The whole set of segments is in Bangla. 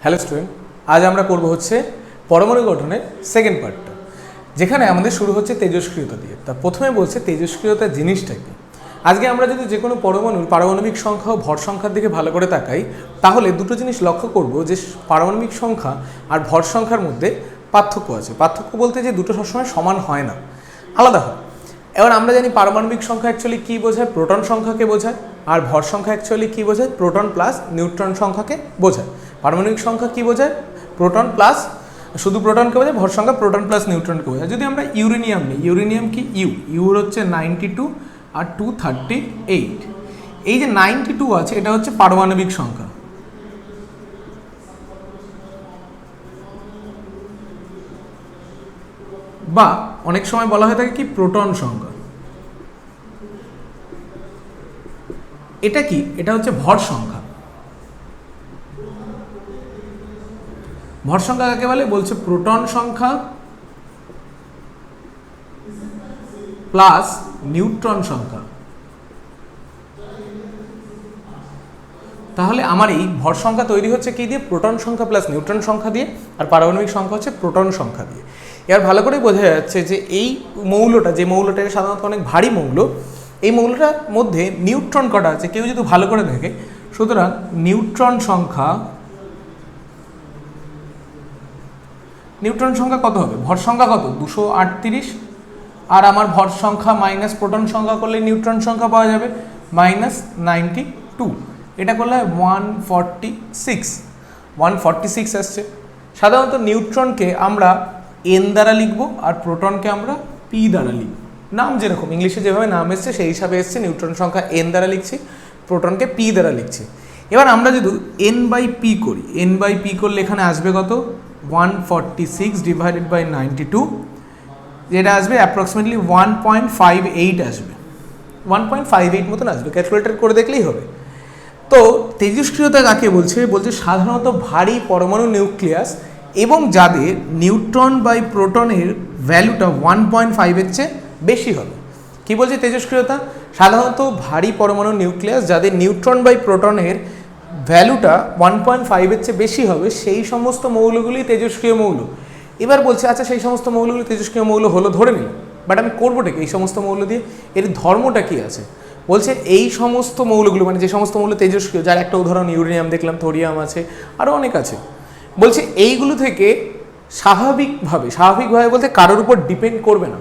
হ্যালো স্টুডেন্ট, আজ আমরা করব হচ্ছে পরমাণু গঠনের সেকেন্ড পার্টটা, যেখানে আমাদের শুরু হচ্ছে তেজস্ক্রিয়তা দিয়ে। তা প্রথমে বলছে তেজস্ক্রিয়তা জিনিসটা কি। আজকে আমরা যদি যে কোনো পরমাণুর পারমাণবিক সংখ্যা ও ভর সংখ্যার দিকে ভালো করে তাকাই, তাহলে দুটো জিনিস লক্ষ্য করব যে পারমাণবিক সংখ্যা আর ভর সংখ্যার মধ্যে পার্থক্য আছে। পার্থক্য বলতে যে দুটো সবসময় সমান হয় না, আলাদা হয়। এবার আমরা জানি পারমাণবিক সংখ্যা অ্যাকচুয়ালি কী বোঝায়, প্রোটন সংখ্যাকে বোঝায়, আর ভর সংখ্যা অ্যাকচুয়ালি কী বোঝায়, প্রোটন প্লাস নিউট্রন সংখ্যাকে বোঝায়। পারমাণবিক সংখ্যা কী বোঝায়, প্রোটন প্লাস, শুধু প্রোটনকে বোঝায়, ভর সংখ্যা প্রোটন প্লাস নিউট্রনকে বোঝায়। যদি আমরা ইউরেনিয়াম নিই, ইউরেনিয়াম কি ইউর হচ্ছে 92 আর 238। এই যে 92 আছে এটা হচ্ছে পারমাণবিক সংখ্যা, বা অনেক সময় বলা হয়ে থাকে কি প্রোটন সংখ্যা। এটা কি, এটা হচ্ছে ভর সংখ্যা। ভর সংখ্যা কাকে বলে, বলছে প্রোটন সংখ্যা প্লাস নিউট্রন সংখ্যা। তাহলে আমার এই ভর সংখ্যা তৈরি হচ্ছে কি দিয়ে, প্রোটন সংখ্যা প্লাস নিউট্রন সংখ্যা দিয়ে, আর পারমাণবিক সংখ্যা হচ্ছে প্রোটন সংখ্যা দিয়ে। এবার ভালো করে বোঝা যাচ্ছে যে এই মৌলটা, যে মৌলটা সাধারণত অনেক ভারী মৌল, এই মৌলটার মধ্যে নিউট্রন কটা আছে কেউ যদি ভালো করে দেখে, সুতরাং নিউট্রন সংখ্যা কত হবে, ভর সংখ্যা কত 238, আর আমার ভর সংখ্যা মাইনাস প্রোটন সংখ্যা করলে নিউট্রন সংখ্যা পাওয়া যাবে -92। এটা করলে 146 আসছে। সাধারণত নিউট্রনকে আমরা n দ্বারা লিখবো আর প্রোটনকে আমরা p দ্বারা লিখব। নাম যেরকম ইংলিশে যেভাবে নাম এসছে সেই হিসাবে এসছে। নিউট্রন সংখ্যা n দ্বারা লিখছি, প্রোটনকে p দ্বারা লিখছি। এবার আমরা যদি n/p করি, n/p করলে এখানে আসবে কত, 146 ডিভাইডেড বাই 92, যেটা আসবে অ্যাপ্রক্সিমেটলি 1.58 আসবে, 1.58 মতন আসবে। ক্যালকুলেটর করে দেখলেই হবে। তো তেজস্ক্রিয়তা কাকে বলছে, বলছে সাধারণত ভারী পরমাণু নিউক্লিয়াস এবং যাদের নিউট্রন বাই প্রোটনের ভ্যালুটা 1.5-এর চেয়ে বেশি হবে। কি বলছে তেজস্ক্রিয়তা, সাধারণত ভারী পরমাণু নিউক্লিয়াস যাদের নিউট্রন বাই প্রোটনের ভ্যালুটা 1.5-এর চেয়ে বেশি হবে, সেই সমস্ত মৌলগুলি তেজস্ক্রিয় মৌল। এবার বলছে আচ্ছা সেই সমস্ত মৌলগুলি তেজস্ক্রিয় মৌল হলো ধরে নিলাম, বাট আমি করবোটা কি এই সমস্ত মৌল দিয়ে, এর ধর্মটা কি আছে। বলছে এই সমস্ত মৌলগুলো, মানে যে সমস্ত মৌল তেজস্ক্রিয়, যার একটা উদাহরণ ইউরেনিয়াম দেখলাম, থোরিয়াম আছে, আরও অনেক আছে। বলছে এইগুলো থেকে স্বাভাবিকভাবে বলতে কারোর উপর ডিপেন্ড করবে না।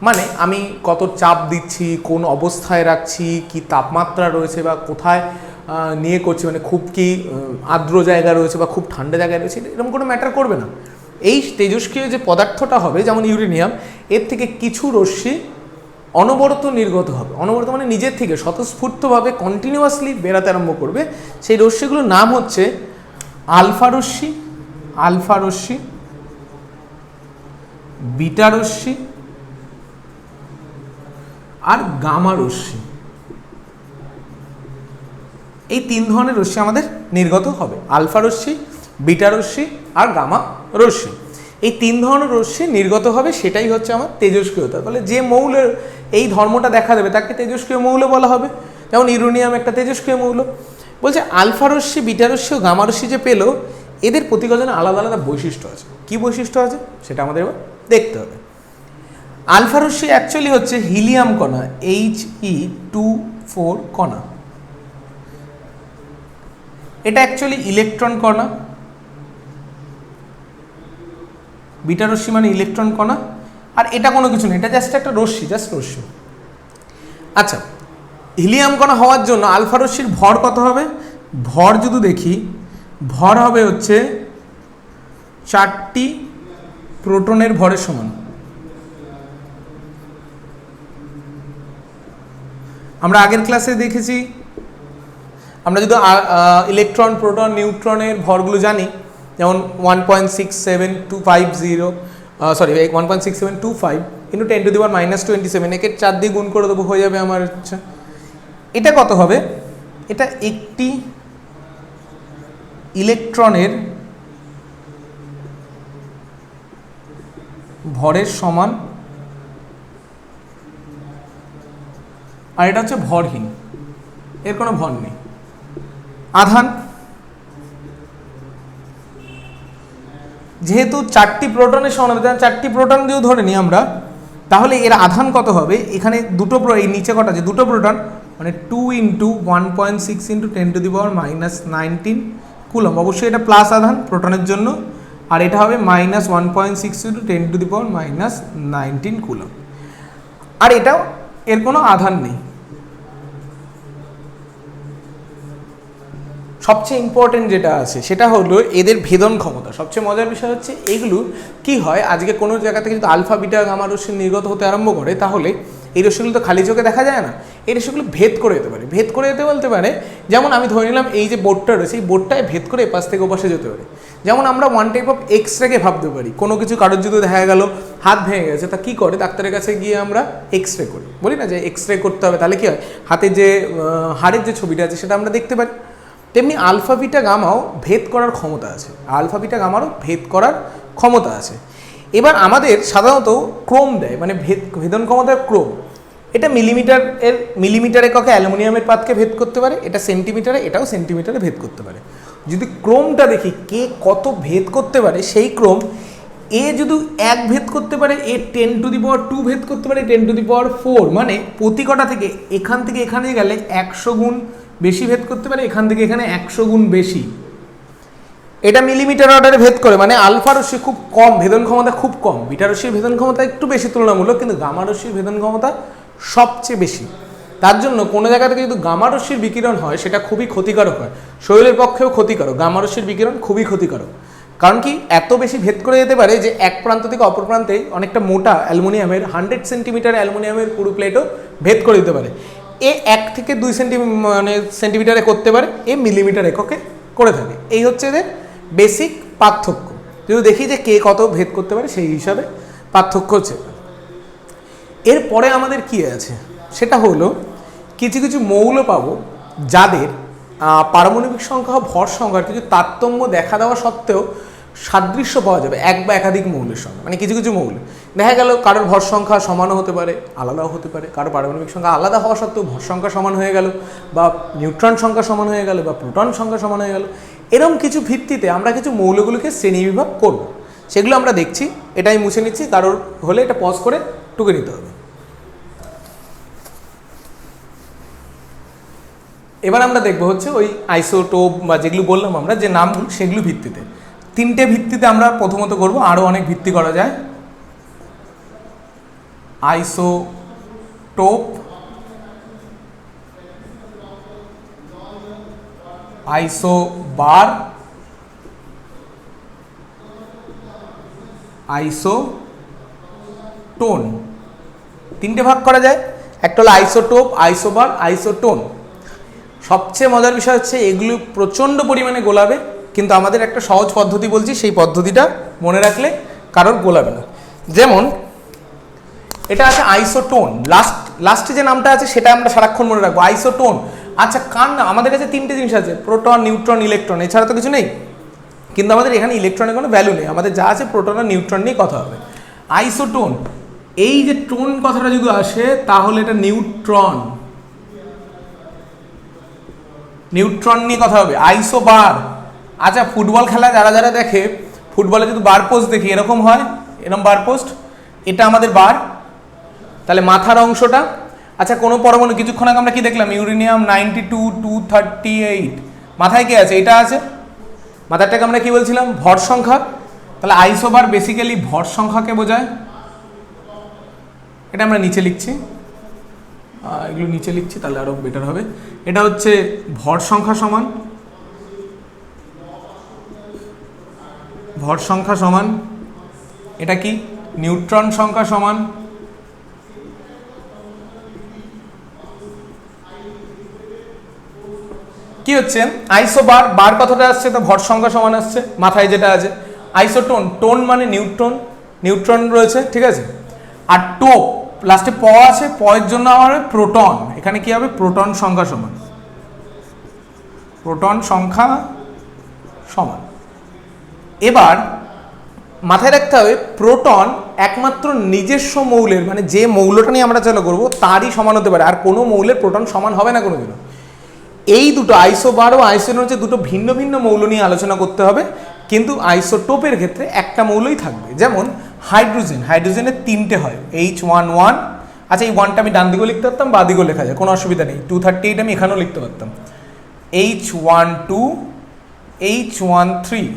মানে আমি কত চাপ দিচ্ছি, কোন অবস্থায় রাখছি, কি তাপমাত্রা রয়েছে বা কোথায় নিয়ে করছি, মানে খুব কি আর্দ্র জায়গা রয়েছে বা খুব ঠান্ডা জায়গায় রয়েছে, এরকম কোনো ম্যাটার করবে না। এই তেজস্ক্রিয় যে পদার্থটা হবে, যেমন ইউরেনিয়াম, এর থেকে কিছু রশ্মি অনবরত নির্গত হবে। অনবরত মানে নিজের থেকে স্বতঃস্ফূর্তভাবে কন্টিনিউয়াসলি বেরাতে আরম্ভ করবে। সেই রশ্মিগুলোর নাম হচ্ছে আলফা রশ্মি, বিটা রশ্মি আর গামা রশ্মি। এই তিন ধরনের রশ্মি আমাদের নির্গত হবে, আলফা রশ্মি, বিটা রশ্মি আর গামা রশ্মি। এই তিন ধরনের রশ্মি নির্গত হবে, সেটাই হচ্ছে আমার তেজস্ক্রিয়তা। তাহলে যে মৌলের এই ধর্মটা দেখা দেবে তাকে তেজস্ক্রিয় মৌল বলা হবে। যেমন ইউরেনিয়াম একটা তেজস্ক্রিয় মৌল। বলছে আলফা রশ্মি, বিটা রশ্মি ও গামা রশ্মি যে পেলো, এদের প্রতিগজনে আলাদা আলাদা বৈশিষ্ট্য আছে। কি বৈশিষ্ট্য আছে সেটা আমাদের এবার দেখতে হবে। আলফা রশ্মি অ্যাকচুয়ালি হচ্ছে হিলিয়াম কণা, He24 কণা। এটা অ্যাকচুয়ালি ইলেকট্রন কণা। বিটা রশ্মি মানে ইলেকট্রন কণা, আর এটা কোনো কিছু নেই, এটা জাস্ট একটা রশ্মি, রশ্মি। আচ্ছা, হিলিয়াম কণা হওয়ার জন্য আলফা রশ্মির ভর কত হবে, ভর যদি দেখি, ভর হবে হচ্ছে 4টি প্রোটনের ভরের সমান। আমরা আগের ক্লাসে দেখেছি, আমরা যদি ইলেকট্রন, প্রোটন, নিউট্রনের ভরগুলো জানি, যেমন 1.6725 ইন্টু 10⁻²⁻27, একে 4 দিয়ে গুণ করে দেবো, হয়ে যাবে আমার হচ্ছে। এটা কত হবে, এটা একটি ইলেকট্রনের ভরের সমান, আর এটা হচ্ছে ভরহীন, এর কোনো ভর নেই। আধান যেহেতু 4টি প্রোটনের সমানুপাতিক, 4টি প্রোটন দিয়েও ধরে নিই আমরা, তাহলে এর আধান কত হবে? এখানে দুটো এই নিচে কটা আছে? দুটো প্রোটন, মানে 2 × 1.6 × 10⁻−19 কুলম্ব। অবশ্যই এটা প্লাস আধান প্রোটনের জন্য, আর এটা হবে -1.6 × 10⁻−19 কুলম্ব। আর এটাও এর কোনো আধান নেই। সবচেয়ে ইম্পর্টেন্ট যেটা আছে সেটা হলো এদের ভেদন ক্ষমতা। সবচেয়ে মজার বিষয় হচ্ছে এগুলো কি হয়, আজকে কোনো জায়গা থেকে যদি আলফা বিটা গামা রশ্মি নির্গত হতে আরম্ভ করে, তাহলে এই রশ্মিগুলো তো খালি চোখে দেখা যায় না, এই রশ্মিগুলো ভেদ করে যেতে পারে। ভেদ করে যেতে বলতে পারে, যেমন আমি ধরে নিলাম এই যে বোর্ডটা রয়েছে, এই বোর্ডটায় ভেদ করে এপাশ থেকে ওপাশে যেতে পারে। যেমন আমরা ওয়ান টাইপ অফ এক্সরেকে ভাবতে পারি। কোনো কিছু কারোর যদি দেখা গেল হাত ভেঙে গেছে, তা কী করে? ডাক্তারের কাছে গিয়ে আমরা এক্সরে করি, বলি না যে এক্সরে করতে হবে, তাহলে কী হয়, হাতে যে হাড়ের যে ছবিটা আছে সেটা আমরা দেখতে পারি। তেমনি আলফা বিটা গামাও ভেদ করার ক্ষমতা আছে, আলফা বিটা গামারও ভেদ করার ক্ষমতা আছে। এবার আমাদের সাধারণত ক্রম দেয়, মানে ভেদন ক্ষমতার ক্রম। এটা মিলিমিটার এককে অ্যালুমিনিয়ামের পাতকে ভেদ করতে পারে, এটা সেন্টিমিটারে, এটাও সেন্টিমিটারে ভেদ করতে পারে। যদি ক্রমটা দেখি কে কত ভেদ করতে পারে, সেই ক্রম এ যদি 1 ভেদ করতে পারে, এ 10⁻² ভেদ করতে পারে, 10⁻4, মানে প্রতি কটা থেকে এখান থেকে এখানে গেলে 100 গুণ বেশি ভেদ করতে পারে, এখান থেকে এখানে 100 গুণ বেশি। এটা মিলিমিটার অর্ডারে ভেদ করে, মানে আলফা রশ্মি খুব কম, ভেদন ক্ষমতা খুব কম। বিটা রশ্মির ভেদন ক্ষমতা একটু বেশি তুলনামূলক, কিন্তু গামা রশ্মির ভেদন ক্ষমতা সবচেয়ে বেশি। তার জন্য কোনো জায়গা থেকে যদি গামা রশ্মির বিকিরণ হয়, সেটা খুবই ক্ষতিকারক হয়, শরীরের পক্ষেও ক্ষতিকারক। গামা রশ্মির বিকিরণ খুবই ক্ষতিকারক, কারণ কি এত বেশি ভেদ করে যেতে পারে যে এক প্রান্ত থেকে অপর প্রান্তে অনেকটা মোটা অ্যালুমিনিয়ামের 100 সেন্টিমিটার অ্যালুমিনিয়ামের পুরু প্লেটও ভেদ করে দিতে পারে। এ 1 থেকে 2 সেন্টিমিটারে করতে পারে, এ মিলিমিটার এককে করে থাকে। এই হচ্ছে এদের বেসিক পার্থক্য। যদি দেখি যে কে কত ভেদ করতে পারে, সেই হিসাবে পার্থক্য হচ্ছে। এরপরে আমাদের কি আছে, সেটা হলো কিছু কিছু মৌল পাবো যাদের পারমাণবিক সংখ্যা ও ভর সংখ্যার কিছু তারতম্য দেখা দেওয়া সত্ত্বেও সাদৃশ্য পাওয়া যাবে এক বা একাধিক মৌলের সঙ্গে। মানে কিছু কিছু মৌল দেখা গেল কারোর ভর সংখ্যা সমানও হতে পারে, আলাদাও হতে পারে, কারো পারমাণবিক সংখ্যা আলাদা হওয়া সত্ত্বেও ভর সংখ্যা সমান হয়ে গেল, বা নিউট্রন সংখ্যা সমান হয়ে গেল, বা প্রোটন সংখ্যা সমান হয়ে গেল। এরকম কিছু ভিত্তিতে আমরা কিছু মৌলগুলোকে শ্রেণীবিভাগ করব, সেগুলো আমরা দেখছি। এটাই মুছে নিচ্ছি, কারোর হলে এটা পজ করে টুকে নিতে হবে। এবার আমরা দেখবো হচ্ছে ওই আইসোটোপ বা যেগুলো বললাম আমরা যে নামগুলো, সেগুলো ভিত্তিতে 3টে ভিত্তিতে আমরা প্রথমত করব, আরও অনেক ভিত্তি করা যায়। Isotope, isobar, isotone. 3টে ভাগ করা যায়, একটা হলো আইসোটোপ, আইসোবার, আইসোটোন। সবচেয়ে মজার বিষয় হচ্ছে এগুলো প্রচণ্ড পরিমাণে গোলাবে, কিন্তু আমাদের একটা সহজ পদ্ধতি বলছি, সেই পদ্ধতিটা মনে রাখলে কারোর গোলাবে না। যেমন এটা আছে আইসোটোন, লাস্টে যে নামটা আছে সেটা আমরা সারাক্ষণ মনে রাখবো, আইসোটোন। আচ্ছা কার না, আমাদের কাছে 3টে জিনিস আছে, প্রোটন, নিউট্রন, ইলেকট্রন, এছাড়া তো কিছু নেই। কিন্তু আমাদের এখানে ইলেকট্রনের কোনো ভ্যালু নেই, আমাদের যা আছে প্রোটন আর নিউট্রন নিয়ে কথা হবে। আইসোটোন, এই যে টোন কথাটা যদি আসে তাহলে এটা নিউট্রন, নিউট্রন নিয়ে কথা হবে। আইসোবার, আচ্ছা ফুটবল খেলা যারা যারা দেখে, ফুটবলে যদি বার পোস্ট দেখি এরকম হয়, এরকম বার পোস্ট, এটা আমাদের বার, তাহলে মাথার অংশটা। আচ্ছা কোনো পরমাণু, কিছুক্ষণ আগে আমরা কি দেখলাম, ইউরেনিয়াম 92, 238, মাথায় কি আছে? এটা আছে, মাথারটাকে আমরা কি বলছিলাম? ভর সংখ্যা। তাহলে আইসোবার বেসিক্যালি ভর সংখ্যাকে বোঝায়। এটা আমরা নিচে লিখছি, এগুলো নিচে লিখছি তাহলে আরও বেটার হবে। এটা হচ্ছে ভর সংখ্যা সমান, ভর সংখ্যা সমান, এটা কি নিউট্রন সংখ্যা সমান, কি হচ্ছে আইসোবার, বার কথাটা আসছে তো ভর সংখ্যা সমান আসছে মাথায় যেটা আছে। আইসোটোন, টোন মানে নিউট্রন, নিউট্রন রয়েছে, ঠিক আছে। আর টোপ, লাস্টে প আছে, প এর জন্য আমার প্রোটন, এখানে কি হবে? প্রোটন সংখ্যা সমান, প্রোটন সংখ্যা সমান। এবার মাথায় রাখতে হবে প্রোটন একমাত্র নিজস্ব মৌলের, মানে যে মৌলটা নিয়ে আমরা চালু করবো তারই সমান হতে পারে, আর কোনো মৌলের প্রোটন সমান হবে না কোনোদিনও। এই দুটো আইসোবার ও আইসোটোন হচ্ছে দুটো ভিন্ন ভিন্ন মৌল নিয়ে আলোচনা করতে হবে, কিন্তু আইসোটোপের ক্ষেত্রে একটা মৌলই থাকবে। যেমন হাইড্রোজেনের 3টে হয়, H11। আচ্ছা, এই 1টা আমি ডান দিকেও লিখতে পারতাম, বা দিকেও লেখা যায়, কোনো অসুবিধা নেই। 238 আমি এখানেও লিখতে পারতাম, H12 H13।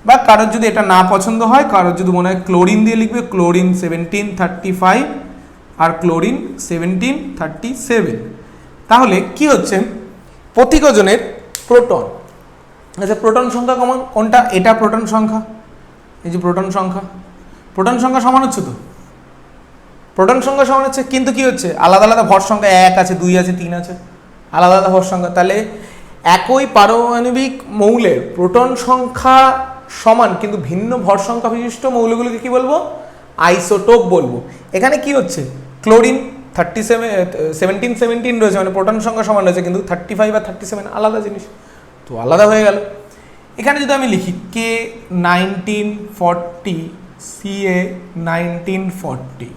বা কারোর যদি এটা না পছন্দ হয়, কারোর যদি মনে হয় ক্লোরিন দিয়ে লিখবে, ক্লোরিন 1735 আর ক্লোরিন 1737। তাহলে কি হচ্ছে, প্রতিকজনের প্রোটন। আচ্ছা, প্রোটন সংখ্যা কোনটা? এটা প্রোটন সংখ্যা, এই যে প্রোটন সংখ্যা সমান হচ্ছে তো, প্রোটন সংখ্যা সমান হচ্ছে, কিন্তু কি হচ্ছে, আলাদা আলাদা ভর সংখ্যা 1 আছে, 2 আছে, 3 আছে, আলাদা আলাদা ভর সংখ্যা। তাহলে একই পারমাণবিক মৌলের প্রোটন সংখ্যা সমান কিন্তু ভিন্ন ভর সংখ্যা বিশিষ্ট মৌলগুলোকে কি বলবো? আইসোটোপ বলবো। এখানে কি হচ্ছে, ক্লোরিন 17 রয়েছে, মানে প্রোটন সংখ্যা সমান রয়েছে, কিন্তু 35 আর 37 আলাদা জিনিস, তো আলাদা হয়ে গেল। এখানে যদি আমি লিখি K1940 Ca1940,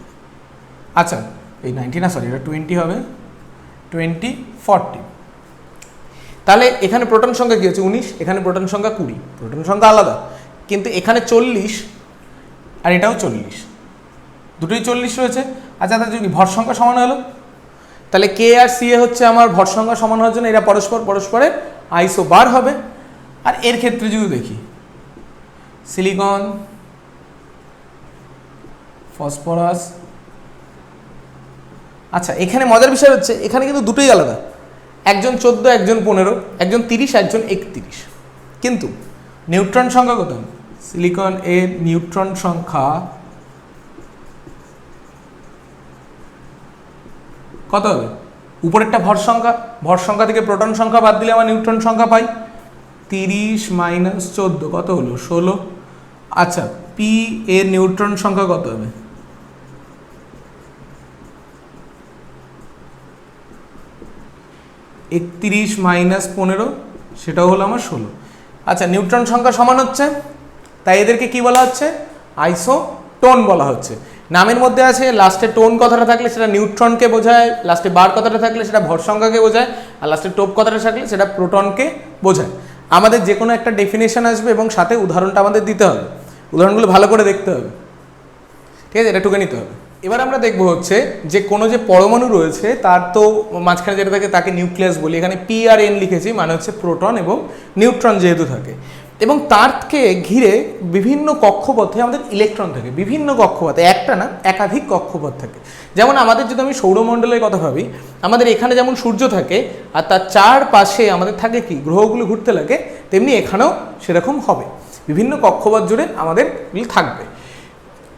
আচ্ছা এই 19 না, সরি এটা 20 হবে, 2040। তাহলে এখানে প্রোটন সংখ্যা কি হচ্ছে 19, এখানে প্রোটন সংখ্যা 20, প্রোটন সংখ্যা আলাদা, কিন্তু এখানে 40 আর এটাও 40, দুটোই 40 রয়েছে। আচ্ছা, তাহলে যদি ভর সংখ্যা সমান হলো, তাহলে কে আর সি এ হচ্ছে আমার ভর সংখ্যা সমান হওয়ার জন্য এরা পরস্পরের আইসোবার হবে। আর এর ক্ষেত্রে যদি দেখি সিলিকন, ফসফরাস, আচ্ছা এখানে মজার বিষয় হচ্ছে এখানে কিন্তু দুটোই আলাদা, একজন 14, একজন 15, একজন 30, একজন 31, কিন্তু নিউট্রন সংখ্যা কত? সিলিকন এর নিউট্রন সংখ্যা কত হবে? উপরেরটা ভর সংখ্যা থেকে প্রোটন সংখ্যা বাদ দিলে আমার নিউট্রন সংখ্যা পাই, 30 - 14 কত হলো? 16। আচ্ছা, পি এর নিউট্রন সংখ্যা কত হবে? 31 - 15, সেটাও হলো আমার 16। আচ্ছা, নিউট্রন সংখ্যা সমান হচ্ছে, তাই এদেরকে কি বলা হচ্ছে? আইসোটোন বলা হচ্ছে। নামের মধ্যে আছে, লাস্টে টোন কথাটা থাকলে সেটা নিউট্রনকে বোঝায়, লাস্টে বার কথাটা থাকলে সেটা ভর সংখ্যাকে বোঝায়, আর লাস্টে টোপ কথাটা থাকলে সেটা প্রোটনকে বোঝায়। আমাদের যে কোনো একটা ডেফিনেশন আসবে এবং সাথে উদাহরণটা আমাদের দিতে হবে, উদাহরণগুলো ভালো করে দেখতে হবে, ঠিক আছে, এটা টুকে নিতে হবে। এবার আমরা দেখবো হচ্ছে যে কোনো যে পরমাণু রয়েছে তার তো মাঝখানে যেটা থাকে তাকে নিউক্লিয়াস বলি। এখানে পি আর এন লিখেছি, মানে হচ্ছে প্রোটন এবং নিউট্রন যেহেতু থাকে, এবং তারকে ঘিরে বিভিন্ন কক্ষপথে আমাদের ইলেকট্রন থাকে, বিভিন্ন কক্ষপথে, একটা না একাধিক কক্ষপথ থাকে। যেমন আমাদের যদি আমি সৌরমণ্ডলের কথা ভাবি, আমাদের এখানে যেমন সূর্য থাকে আর তার চারপাশে আমাদের থাকে কি, গ্রহগুলো ঘুরতে লাগে, তেমনি এখানেও সেরকম হবে, বিভিন্ন কক্ষপথ জুড়ে আমাদের থাকবে।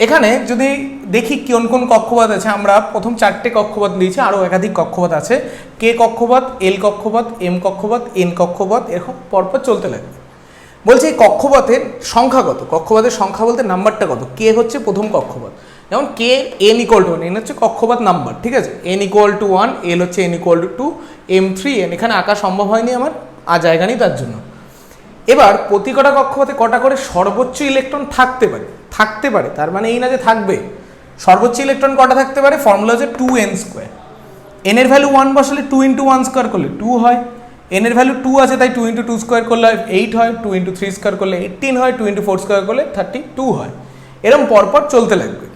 এখানে যদি দেখি কোন কোন কক্ষপথ আছে, আমরা প্রথম 4টে কক্ষপথ দিয়েছি, আরও একাধিক কক্ষপথ আছে, কে কক্ষপথ, এল কক্ষপথ, এম কক্ষপথ, এন কক্ষপথ, এরকম পরপর চলতে লাগবে। বলছে এই কক্ষপথের সংখ্যা কত? কক্ষপথের সংখ্যা বলতে নাম্বারটা কত? কে হচ্ছে প্রথম কক্ষপথ, যেমন কে n = 1, এন হচ্ছে কক্ষপথ নাম্বার, ঠিক আছে, n = 1, এল হচ্ছে n = 2, m 3n, এখানে আঁকা সম্ভব হয়নি আমার, জায়গা নেই তার জন্য। এবার প্রতি কটা কক্ষপথে কটা করে সর্বোচ্চ ইলেকট্রন থাকতে পারে, তার মানে এই না যে থাকবে, সর্বোচ্চ ইলেকট্রন কটা থাকতে পারে, ফর্মুলা হচ্ছে 2n²। n এর ভ্যালু 1 বসালে 2 × 1² করলে 2 হয়, n এর ভ্যালু 2 আছে তাই 2 × 2² করলে 8 হয়, 2 × 3² করলে 18 হয়, 2 × 4² করলে 32 হয়, এরকম পরপর চলতে লাগবে।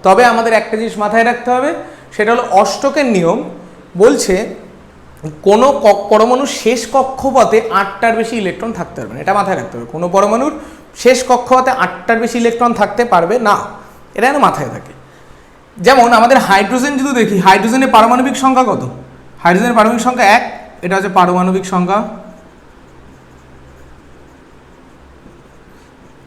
তবে আমাদের একটা জিনিস মাথায় রাখতে হবে, সেটা হলো অষ্টকের নিয়ম, বলছে কোনো পরমাণুর শেষ কক্ষপথে 8টার বেশি ইলেকট্রন থাকতে পারবে না, এটা মাথায় রাখতে হবে। কোনো পরমাণুর শেষ কক্ষপথে 8টার বেশি ইলেকট্রন থাকতে পারবে না, এটা যেন মাথায় থাকে। যেমন আমাদের হাইড্রোজেন যদি দেখি, হাইড্রোজেনের পারমাণবিক সংখ্যা কত? হাইড্রোজেনের পারমাণবিক সংখ্যা 1, এটা হচ্ছে পারমাণবিক সংখ্যা।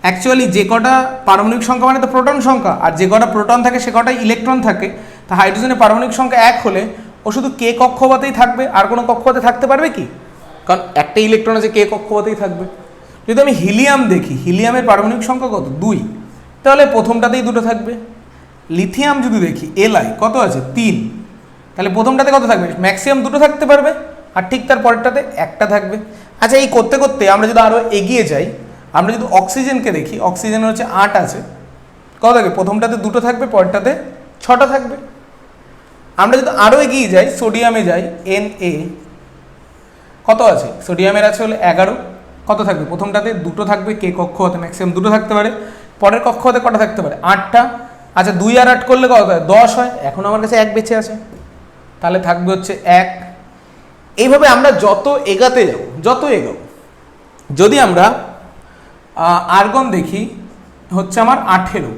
অ্যাকচুয়ালি যে কটা পারমাণবিক সংখ্যা মানে তো প্রোটন সংখ্যা, আর যে কটা প্রোটন থাকে সে কটা ইলেকট্রন থাকে। তা হাইড্রোজেনের পারমাণবিক সংখ্যা 1 হলে ও শুধু কে কক্ষপথেই থাকবে, আর কোনো কক্ষপথে থাকতে পারবে কি? কারণ একটা ইলেকট্রন আছে, কে কক্ষপথেই থাকবে। যদি আমি হিলিয়াম দেখি, হিলিয়ামের পারমাণবিক সংখ্যা কত? 2, তাহলে প্রথমটাতেই দুটো থাকবে। লিথিয়াম যদি দেখি, Li কত আছে? 3, তাহলে প্রথমটাতে কত থাকবে? ম্যাক্সিমাম দুটো থাকতে পারবে, আর ঠিক তার পরেরটাতে একটা থাকবে। আচ্ছা, এই করতে করতে আমরা যদি আরও এগিয়ে যাই, আমরা যদি অক্সিজেনকে দেখি, অক্সিজেনের হচ্ছে 8 আছে, কত থাকে? প্রথমটাতে দুটো থাকবে, পরেরটাতে 6টা থাকবে। আমরা যদি আরও এগিয়ে যাই, সোডিয়ামে যাই, Na কত আছে? সোডিয়ামের আছে হলো 11, কত থাকবে? প্রথমটাতে দুটো থাকবে, কে কক্ষপথে ম্যাক্সিমাম দুটো থাকতে পারে, পরের কক্ষপথে কটা থাকতে পারে? 8টা। আচ্ছা 2 আর 8 করলে কত হয়? 10 হয়। এখন আমার কাছে 1 বেঁচে আছে, তাহলে থাকবে হচ্ছে 1। এইভাবে আমরা যত এগাতে যাব, যত এগাবো, যদি আমরা আর্গন দেখি হচ্ছে আমার 18,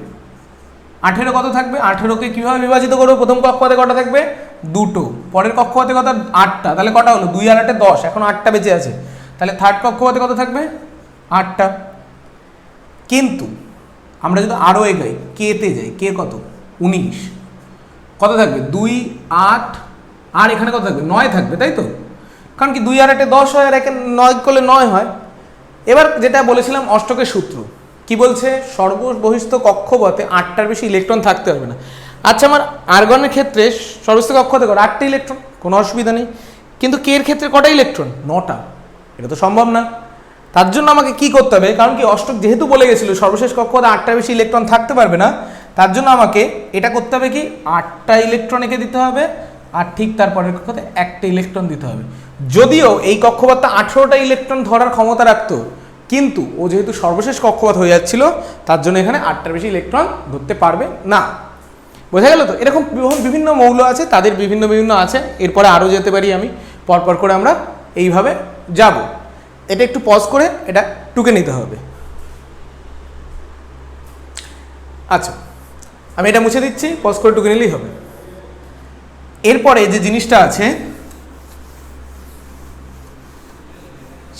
18 কত থাকবে? 18কে কীভাবে বিভাজিত করবো? প্রথম কক্ষপথে কটা থাকবে? দুটো, পরের কক্ষপথে কত? 8টা, তাহলে কটা হলো? 2 আর 8 10, এখন 8টা বেঁচে আছে, তাহলে থার্ড কক্ষপথে কত থাকবে? 8টা। কিন্তু আমরা যদি আরও এগাই, কেতে যাই, কে কত? 19, কত থাকবে? 2 8, আর এখানে কত থাকবে? 9 থাকবে, তাই তো? কারণ কি 2 আর 8 10 হয়, আর একে 9 করলে 9 হয়। এবার যেটা বলেছিলাম অষ্টকের সূত্র কি বলছে? সর্ববহিস্থ কক্ষপথে 8টার বেশি ইলেকট্রন থাকতে হবে না। আচ্ছা আমার আর্গনের ক্ষেত্রে সর্বস্থ কক্ষপথে 8টা ইলেকট্রন, কোনো অসুবিধা নেই, কিন্তু কে এর ক্ষেত্রে কটা ইলেকট্রন? 9টা। এটা তো সম্ভব না। তার জন্য আমাকে কি করতে হবে? কারণ কি অষ্টক যেহেতু বলে গেছিল সর্বশেষ কক্ষপথে 8টার বেশি ইলেকট্রন থাকতে পারবে না, তার জন্য আমাকে এটা করতে হবে কি 8টা ইলেকট্রন একে দিতে হবে, আর ঠিক তারপরের কক্ষপথে 1টা ইলেকট্রন দিতে হবে। যদিও এই কক্ষপথটা 18টা ইলেকট্রন ধরার ক্ষমতা রাখতো, কিন্তু ও যেহেতু সর্বশেষ কক্ষপথ হয়ে যাচ্ছিল, তার জন্য এখানে 8টার বেশি ইলেকট্রন ধরতে পারবে না। বোঝা গেল তো? এরকম বিভিন্ন মৌল আছে, তাদের বিভিন্ন বিভিন্ন আছে, এরপরে আরও যেতে পারি আমি, পরপর করে আমরা এইভাবে যাব। এটা একটু পজ করে এটা টুকে নিতে হবে। আচ্ছা আমি এটা মুছে দিচ্ছি, পজ করে টুকে নিলেই হবে। এরপরে যে জিনিসটা আছে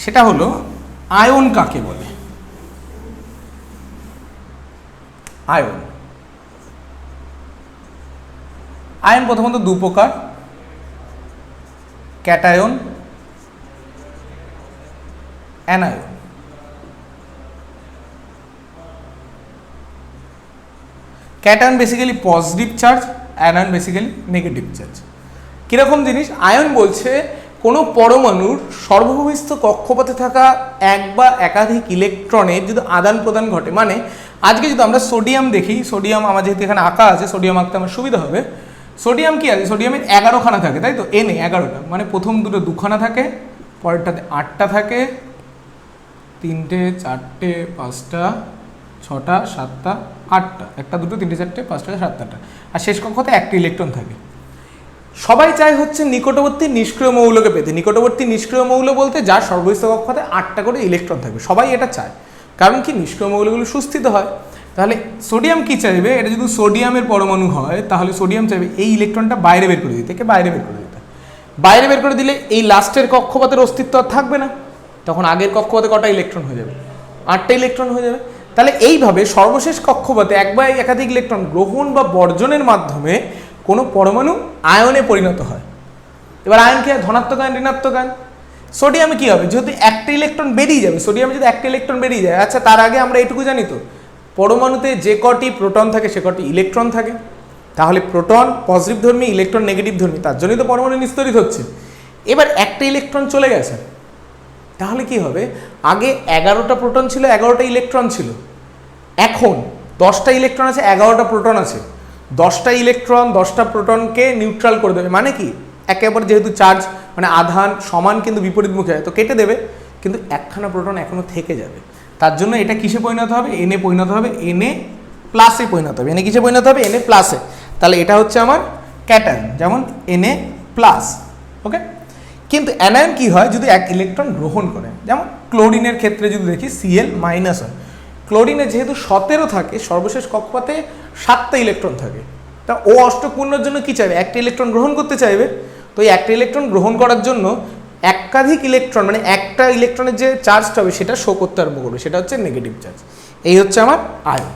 সেটা হলো আয়ন কাকে বলে? আয়ন, আয়ন প্রথমত দু প্রকার, cation, anion. Cation basically positive charge, anion basically negative charge. কীরকম জিনিস? আয়ন বলছে কোনো পরমাণুর সর্ববহিস্থ কক্ষপথে থাকা এক বা একাধিক ইলেকট্রনের যদি আদান প্রদান ঘটে, মানে আজকে যদি আমরা সোডিয়াম দেখি, সোডিয়াম আমার যেহেতু এখানে আঁকা আছে, সোডিয়াম আঁকতে আমার সুবিধা হবে। সোডিয়াম কি আছে? সোডিয়ামের 11খানা থাকে, তাই তো? এনে 11টা, মানে প্রথম দুটো 2খানা থাকে, পরেরটাতে 8টা থাকে, 3টে 4টে 5টা 6টা 7টা 8টা, 1টা 2টো 3টে 4টে 5টা 7টা, আর শেষ কক্ষপথে 1টা ইলেকট্রন থাকে। সবাই চায় হচ্ছে নিকটবর্তী নিষ্ক্রিয় মৌলকে পেতে। নিকটবর্তী নিষ্ক্রিয় মৌল বলতে যার সর্বস্থ কক্ষপথে 8টা করে ইলেকট্রন থাকবে, সবাই এটা চায়। কারণ কি নিষ্ক্রিয় মৌলগুলো সুস্থিত হয়। তাহলে সোডিয়াম কি চাইবে? এটা যদি সোডিয়ামের পরমাণু হয় তাহলে সোডিয়াম চাইবে এই ইলেকট্রনটা বাইরে বের করে দিতে। বাইরে বের করে দিতে, বাইরে বের করে দিলে এই লাস্টের কক্ষপথের অস্তিত্ব আর থাকবে না, তখন আগের কক্ষপথে কটা ইলেকট্রন হয়ে যাবে? 8টা ইলেকট্রন হয়ে যাবে। তাহলে এইভাবে সর্বশেষ কক্ষপথে এক বা একাধিক ইলেকট্রন গ্রহণ বা বর্জনের মাধ্যমে কোনো পরমাণু আয়নে পরিণত হয়। এবার আয়ন কি হয়? ধনাত্মক আয়ন, ঋণাত্মক আয়ন। সোডিয়ামে কি হবে? যেহেতু 1টা ইলেকট্রন বেরিয়ে যাবে, সোডিয়ামে যদি 1টা ইলেকট্রন বেরিয়ে যায়, আচ্ছা তার আগে আমরা এটুকু জানি তো পরমাণুতে যে কটি প্রোটন থাকে সে কটি ইলেকট্রন থাকে। তাহলে প্রোটন পজিটিভ ধর্মী, ইলেকট্রন নেগেটিভ ধর্মী, তার জন্যই তো পরমাণু নিস্তরিত হচ্ছে। এবার 1টা ইলেকট্রন চলে গেছে, তাহলে কি হবে? আগে 11টা প্রোটন ছিল, 11টা ইলেকট্রন ছিল, এখন 10টা ইলেকট্রন আছে, 11টা প্রোটন আছে। 10টা ইলেকট্রন 10টা প্রোটনকে নিউট্রাল করে দেবে, মানে কি একেবারে যেহেতু চার্জ মানে আধান সমান কিন্তু বিপরীতমুখী হয়, তো কেটে দেবে, কিন্তু একখানা প্রোটন এখনো থেকে যাবে। তার জন্য এটা কিসে পরিণত হবে? এনে পরিণত হবে, এনে প্লাসে পরিণত হবে। এনে কিসে পরিণত হবে? এনে প্লাসে। তাহলে এটা হচ্ছে আমার ক্যাটায়ন, যেমন এনে প্লাস। ওকে, কিন্তু অ্যানায়ন কি হয়? যদি এক ইলেকট্রন গ্রহণ করে, যেমন ক্লোরিনের ক্ষেত্রে যদি দেখি Cl- হয়। ক্লোরিনে যেহেতু 17 থাকে, সর্বশেষ কক্ষপথে 7টা ইলেকট্রন থাকে, তা ও অষ্টক পূর্ণর জন্য কি চাইবে? একটা ইলেকট্রন গ্রহণ করতে চাইবে। তো এই একটা ইলেকট্রন গ্রহণ করার জন্য একাধিক ইলেকট্রন মানে একটা ইলেকট্রনের যে চার্জটা হবে সেটা শো করতে আরম্ভ করবে, সেটা হচ্ছে নেগেটিভ চার্জ। এই হচ্ছে আমার আয়ন।